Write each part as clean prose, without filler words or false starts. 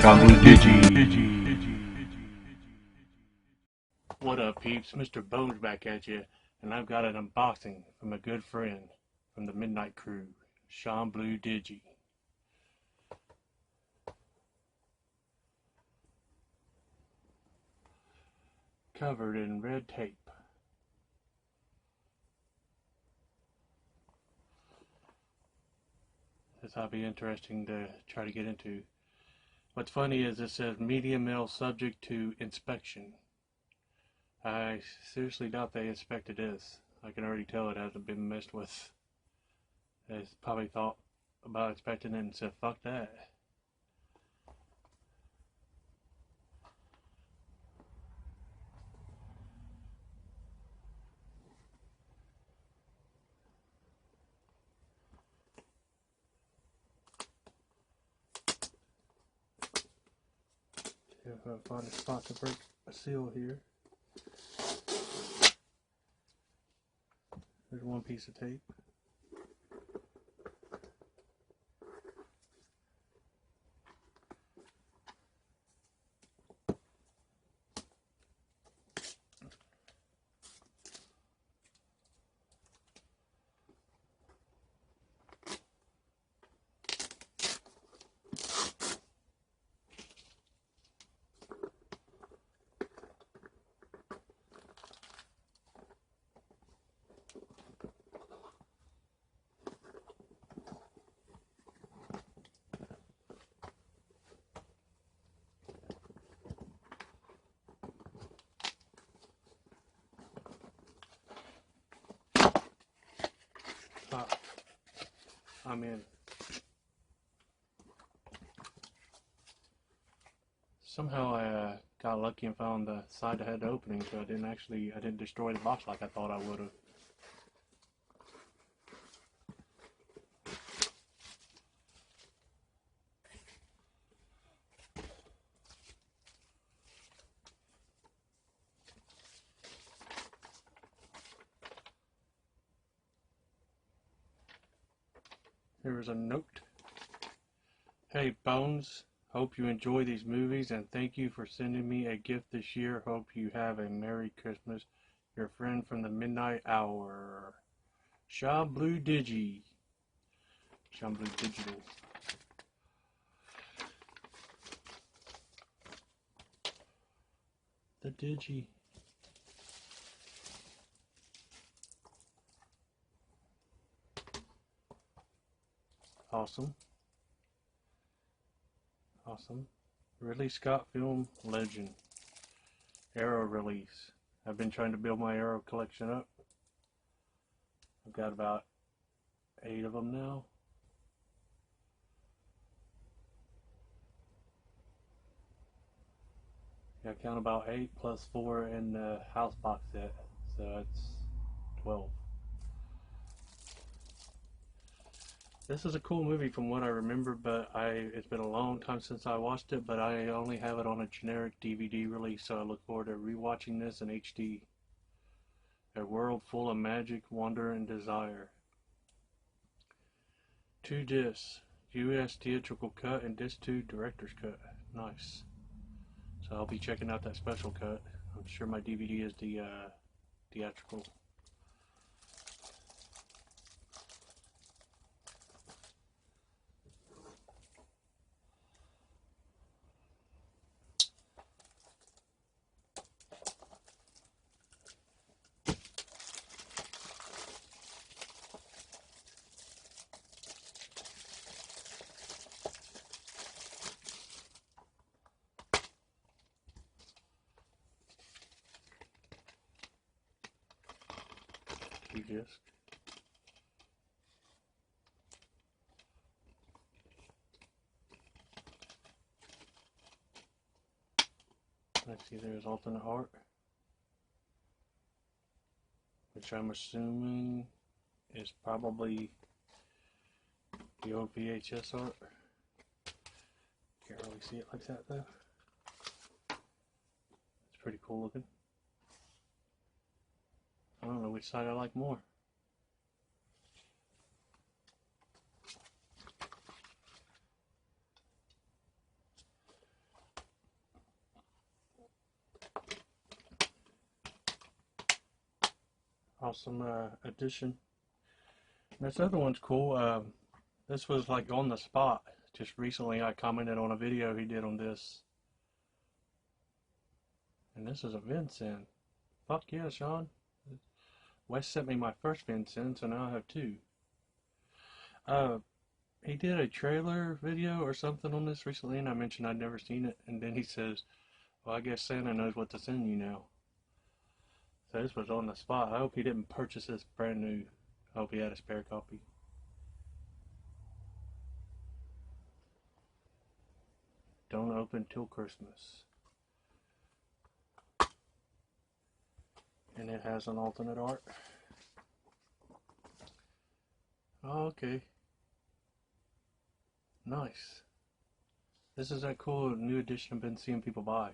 Didgey. What up, peeps? Mr.Bones back at you, and I've got an unboxing from a good friend from the Midnight Crew, Didgey. Covered in red tape. This will be interesting to try to get into. What's funny is it says media mail subject to inspection. I seriously doubt they inspected this. I can already tell it hasn't been messed with. They probably thought about inspecting it and said, fuck that. See if I can find a spot to break a seal here. There's one piece of tape. I'm in. Somehow I got lucky and found the side that had the opening, so I didn't destroy the box like I thought I would have. Here is a note. Hey Bones, hope you enjoy these movies and thank you for sending me a gift this year. Hope you have a Merry Christmas. Your friend from the Midnight Hour. Didgey. Blue Digital. The Didgey. Awesome. Ridley Scott film legend. Arrow release. I've been trying to build my Arrow collection up. I've got about 8 of them now. Yeah, I count about 8 plus 4 in the house box set, so it's 12. This is a cool movie from what I remember, but it's been a long time since I watched it, but I only have it on a generic DVD release, so I look forward to rewatching this in HD. A world full of magic, wonder, and desire. 2 discs, US theatrical cut and disc 2 director's cut. Nice. So I'll be checking out that special cut. I'm sure my DVD is the theatrical. Disc. Let's see, there's alternate art, which I'm assuming is probably the old VHS art. Can't really see it like that though. It's pretty cool looking. I don't know which side I like more. Awesome addition. And this other one's cool. This was like on the spot. Just recently I commented on a video he did on this. And this is a Vincent. Fuck yeah, Sean. Wes sent me my first Vincent, so now I have two. He did a trailer video or something on this recently, and I mentioned I'd never seen it. And then he says, well, I guess Santa knows what to send you now. So this was on the spot. I hope he didn't purchase this brand new. I hope he had a spare copy. Don't open till Christmas. And it has an alternate art. Oh, okay. Nice. This is that cool new edition I've been seeing people buy.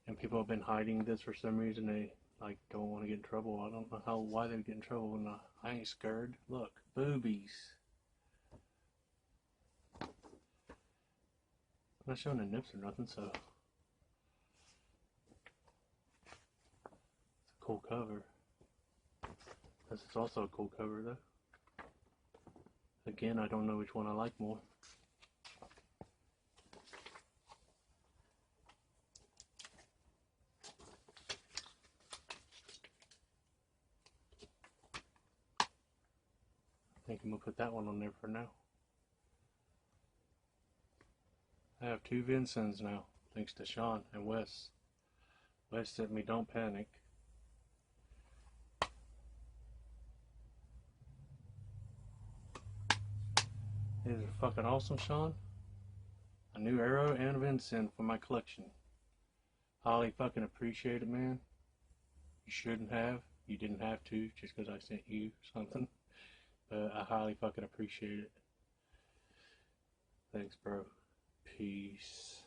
And people have been hiding this for some reason. They like don't want to get in trouble. I don't know why they would get in trouble, and I ain't scared. Look, boobies. I'm not showing the nips or nothing, so it's a cool cover. This is also a cool cover though. Again, I don't know which one I like more. I think I'm going to put that one on there for now. I have two Vincents now, thanks to Sean and Wes. Wes sent me Don't Panic. These are fucking awesome, Sean. A new arrow and a Vincent for my collection. Highly fucking appreciate it, man. You shouldn't have. You didn't have to, just because I sent you something. But I highly fucking appreciate it. Thanks, bro. Peace.